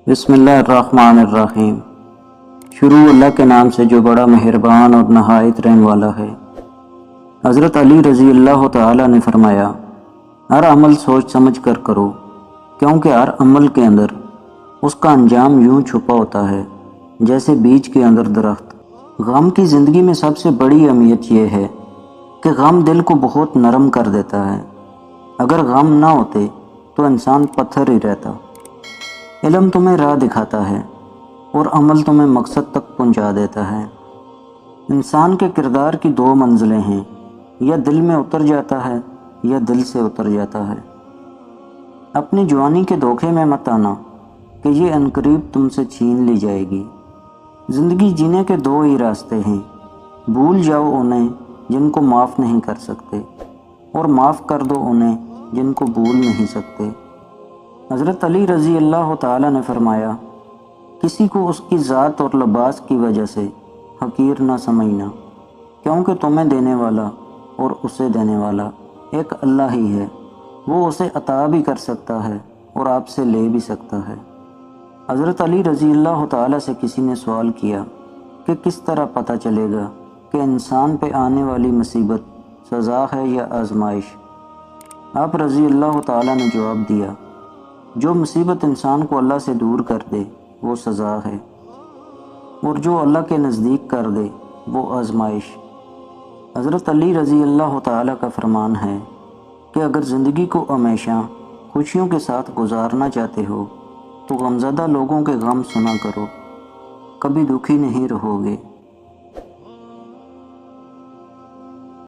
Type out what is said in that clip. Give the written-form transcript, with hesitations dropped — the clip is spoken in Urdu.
بسم اللہ الرحمن الرحیم۔ شروع اللہ کے نام سے جو بڑا مہربان اور نہایت رحم والا ہے۔ حضرت علی رضی اللہ تعالی نے فرمایا، ہر عمل سوچ سمجھ کر کرو، کیونکہ ہر عمل کے اندر اس کا انجام یوں چھپا ہوتا ہے جیسے بیج کے اندر درخت۔ غم کی زندگی میں سب سے بڑی اہمیت یہ ہے کہ غم دل کو بہت نرم کر دیتا ہے۔ اگر غم نہ ہوتے تو انسان پتھر ہی رہتا۔ علم تمہیں راہ دکھاتا ہے اور عمل تمہیں مقصد تک پہنچا دیتا ہے۔ انسان کے کردار کی دو منزلیں ہیں، یا دل میں اتر جاتا ہے یا دل سے اتر جاتا ہے۔ اپنی جوانی کے دھوکے میں مت آنا کہ یہ عنقریب تم سے چھین لی جائے گی۔ زندگی جینے کے دو ہی راستے ہیں، بھول جاؤ انہیں جن کو معاف نہیں کر سکتے، اور معاف کر دو انہیں جن کو بھول نہیں سکتے۔ حضرت علی رضی اللہ تعالی نے فرمایا، کسی کو اس کی ذات اور لباس کی وجہ سے حقیر نہ سمجھنا، کیونکہ تمہیں دینے والا اور اسے دینے والا ایک اللہ ہی ہے۔ وہ اسے عطا بھی کر سکتا ہے اور آپ سے لے بھی سکتا ہے۔ حضرت علی رضی اللہ تعالی سے کسی نے سوال کیا کہ کس طرح پتہ چلے گا کہ انسان پہ آنے والی مصیبت سزا ہے یا آزمائش؟ آپ رضی اللہ تعالی نے جواب دیا، جو مصیبت انسان کو اللہ سے دور کر دے وہ سزا ہے، اور جو اللہ کے نزدیک کر دے وہ آزمائش۔ حضرت علی رضی اللہ تعالیٰ کا فرمان ہے کہ اگر زندگی کو ہمیشہ خوشیوں کے ساتھ گزارنا چاہتے ہو تو غمزدہ لوگوں کے غم سنا کرو، کبھی دکھی نہیں رہو گے۔